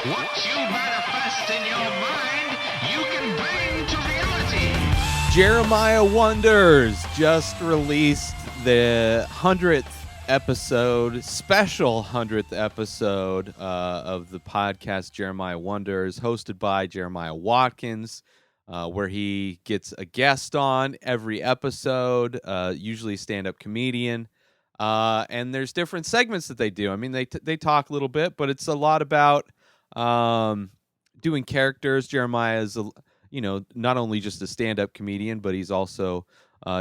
What you manifest in your mind, you can bring to reality. Jeremiah Wonders just released the 100th episode, special 100th episode of the podcast Jeremiah Wonders, hosted by Jeremiah Watkins, where he gets a guest on every episode, usually a stand-up comedian. And there's different segments that they do. I mean, they talk a little bit, but it's a lot about doing characters. Jeremiah is not only just a stand-up comedian, but he's also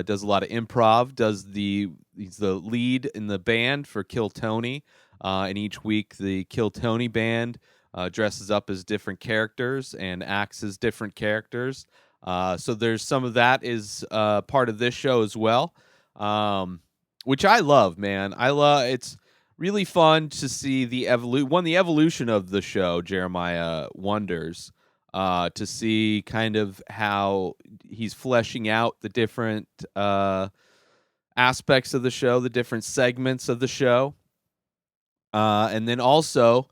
does a lot of improv. He's the lead in the band for Kill Tony, and each week the Kill Tony band dresses up as different characters and acts as different characters. So there's some of that is part of this show as well, which I love, man. It's really fun to see the evolution of the show, Jeremiah Wonders. To see kind of how he's fleshing out the different aspects of the show, the different segments of the show. And then also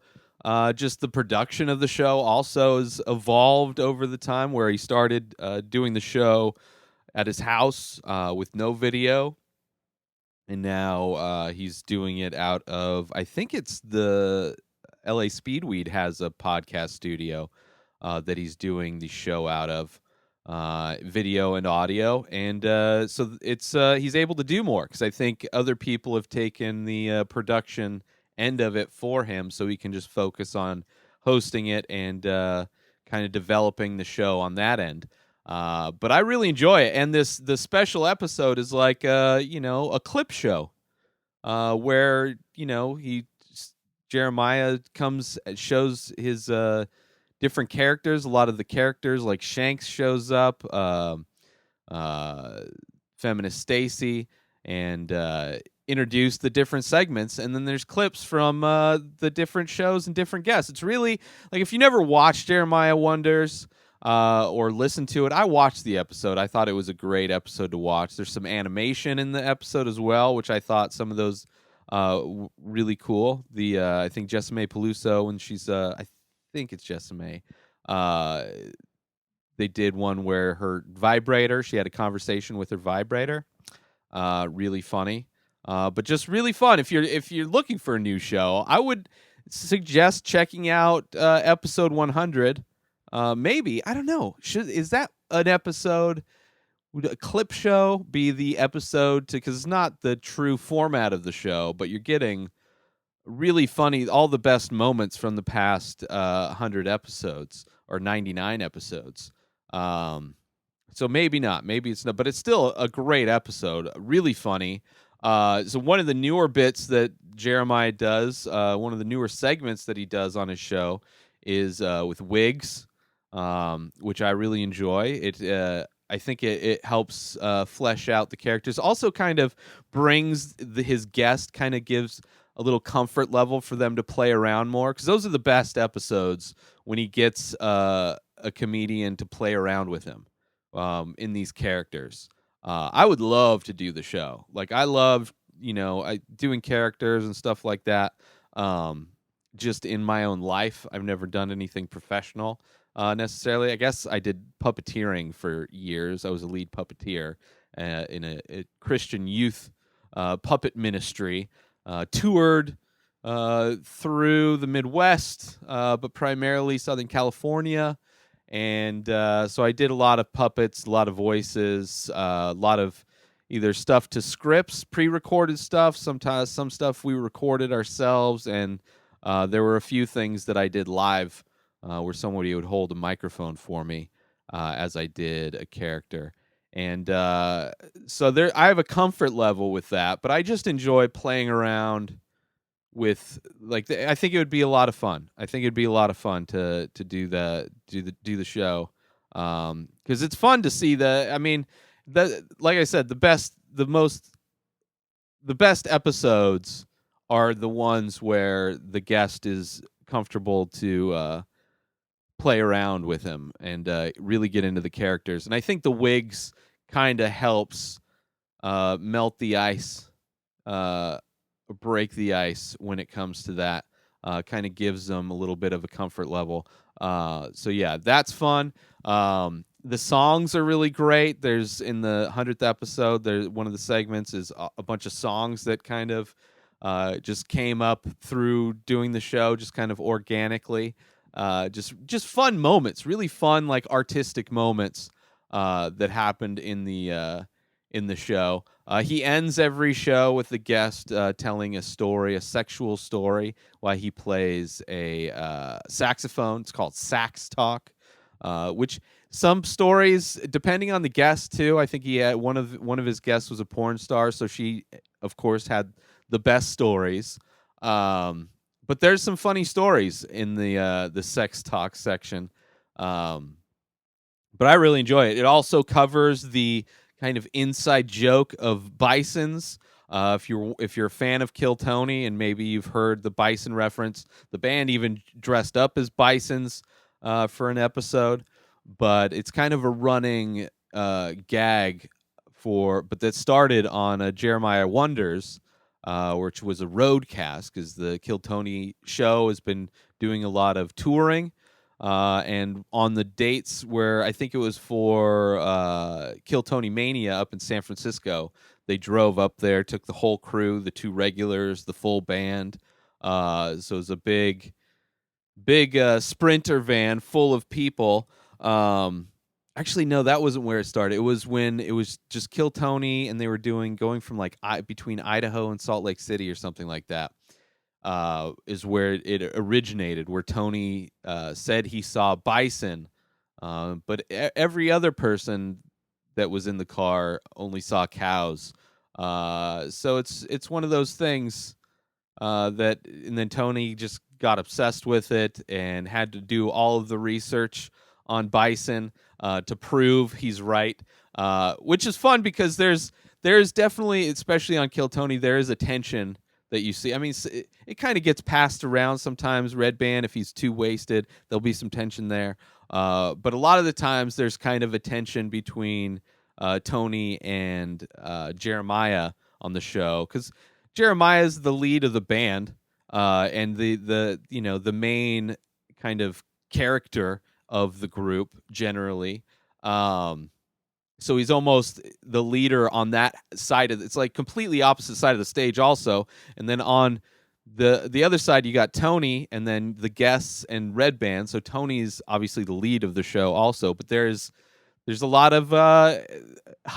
just the production of the show also has evolved over the time, where he started doing the show at his house with no video. And now he's doing it out of, I think it's the LA Speedweed has a podcast studio that he's doing the show out of, video and audio, and so it's he's able to do more, because I think other people have taken the production end of it for him, so he can just focus on hosting it and kind of developing the show on that end. But I really enjoy it, and the special episode is like a clip show, where Jeremiah shows his different characters. A lot of the characters, like Shanks shows up, Feminist Stacy, and introduce the different segments. And then there's clips from the different shows and different guests. It's really, like, if you never watched Jeremiah Wonders or listened to it, I watched the episode. I thought it was a great episode to watch. There's some animation in the episode as well, which I thought some of those really cool. I think Jessime Peluso, when she's I think it's Jessime. They did one where her vibrator, she had a conversation with her vibrator. Really funny. But just really fun. If you're looking for a new show, I would suggest checking out episode 100. Maybe, I don't know. Is that an episode? Would a clip show be the episode to, because it's not the true format of the show, but you're getting really funny, all the best moments from the past 100 episodes or 99 episodes. So maybe not, maybe it's not, but it's still a great episode, really funny. So one of the newer bits that Jeremiah does, one of the newer segments that he does on his show is with wigs, which I really enjoy. I think it helps flesh out the characters. Also kind of brings his guest, kind of gives a little comfort level for them to play around more, because those are the best episodes, when he gets a comedian to play around with him in these characters. I would love to do the show. Like, I love doing characters and stuff like that. Just in my own life, I've never done anything professional necessarily. I guess I did puppeteering for years. I was a lead puppeteer in a Christian youth puppet ministry. Toured through the Midwest, but primarily Southern California. And so I did a lot of puppets, a lot of voices, a lot of either stuff to scripts, pre-recorded stuff, sometimes some stuff we recorded ourselves, and there were a few things that I did live where somebody would hold a microphone for me as I did a character. And so I have a comfort level with that, but I just enjoy playing around with, like, I think it would be a lot of fun. I think it'd be a lot of fun to do the show, because it's fun to see like I said, the best episodes are the ones where the guest is comfortable to play around with him and really get into the characters. And I think the wigs kind of helps melt the ice, break the ice when it comes to that. kind of gives them a little bit of a comfort level. So yeah, that's fun. The songs are really great. There's in the 100th episode, there's one of the segments is a bunch of songs that kind of just came up through doing the show, just kind of organically. Just fun moments, really fun, like artistic moments that happened in the show. He ends every show with the guest telling a story, a sexual story, while he plays a saxophone. It's called Sax Talk, which some stories, depending on the guest too. I think he had one of his guests was a porn star, so she, of course, had the best stories. But there's some funny stories in the sex talk section. But I really enjoy it. It also covers the kind of inside joke of bisons. If you're a fan of Kill Tony and maybe you've heard the bison reference, the band even dressed up as bisons for an episode. But it's kind of a running gag but that started on Jeremiah Wonders, which was a roadcast because the Kill Tony show has been doing a lot of touring. And on the dates where I think it was for Kill Tony Mania up in San Francisco, they drove up there, took the whole crew, the 2 regulars, the full band. So it was a big Sprinter van full of people. Actually, no, that wasn't where it started. It was when it was just Kill Tony, and they were going from like between Idaho and Salt Lake City or something like that. Is where it originated, where Tony said he saw bison, but every other person that was in the car only saw cows. So it's one of those things and then Tony just got obsessed with it and had to do all of the research on bison to prove he's right, which is fun because there's definitely, especially on Kill Tony, there is a tension that you see. I mean, it kind of gets passed around sometimes. Red Band, if he's too wasted, there'll be some tension there. But a lot of the times, there's kind of a tension between Tony and Jeremiah on the show, because Jeremiah is the lead of the band and the main kind of character of the group generally. So he's almost the leader on that side of it's like completely opposite side of the stage also. And then on the other side you got Tony and then the guests and Red Band. So Tony's obviously the lead of the show also, but there's a lot of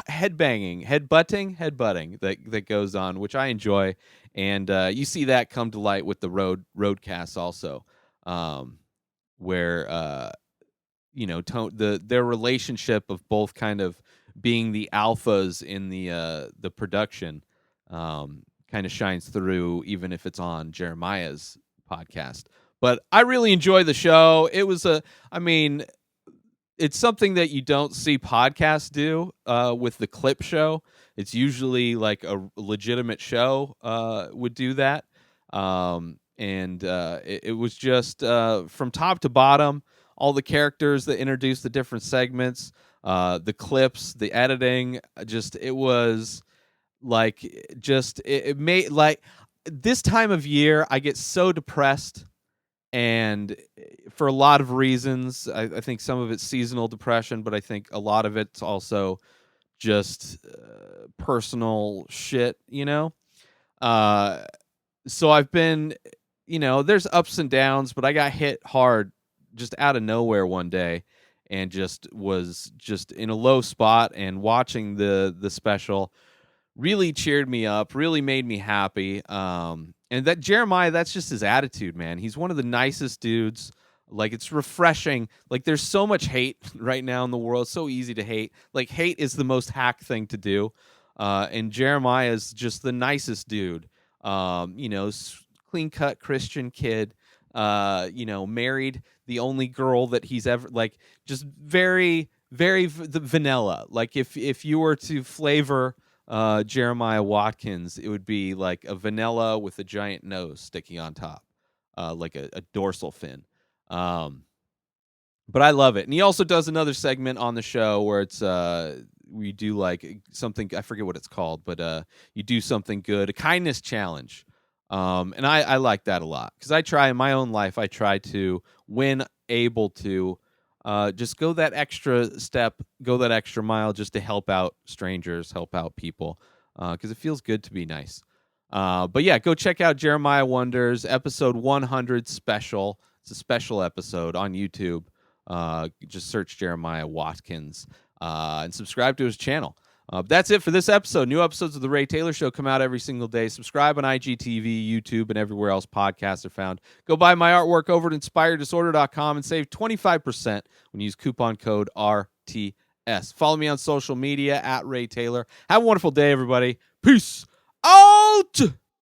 headbutting that goes on, which I enjoy. And you see that come to light with the roadcasts also, where their relationship of both kind of being the alphas in the production kind of shines through, even if it's on Jeremiah's podcast. But I really enjoy the show. It's something that you don't see podcasts do with the clip show. It's usually like a legitimate show would do that. It was just from top to bottom, all the characters that introduced the different segments, the clips, the editing, it made, like, this time of year, I get so depressed, and for a lot of reasons. I think some of it's seasonal depression, but I think a lot of it's also just personal shit, So I've been, there's ups and downs, but I got hit hard just out of nowhere one day and was in a low spot, and watching the special really cheered me up, really made me happy. And that Jeremiah, that's just his attitude, man. He's one of the nicest dudes. Like, it's refreshing. Like, there's so much hate right now in the world. So easy to hate. Like, hate is the most hack thing to do. And Jeremiah is just the nicest dude. Clean-cut Christian kid. Married the only girl that he's ever, like, just very, very vanilla. Like, if you were to flavor Jeremiah Watkins, it would be like a vanilla with a giant nose sticking on top, like a dorsal fin. But I love it. And he also does another segment on the show where it's we do like something, I forget what it's called, but you do something good, a kindness challenge. And I like that a lot because I try in my own life. I try to, when able to, just go that extra step, go that extra mile, just to help out strangers, help out people, because it feels good to be nice. But yeah, go check out Jeremiah Wonders episode 100 special. It's a special episode on YouTube. Just search Jeremiah Watkins and subscribe to his channel. That's it for this episode. New episodes of The Ray Taylor Show come out every single day. Subscribe on IGTV, YouTube, and everywhere else podcasts are found. Go buy my artwork over at inspireddisorder.com and save 25% when you use coupon code RTS. Follow me on social media at Ray Taylor. Have a wonderful day, everybody. Peace out!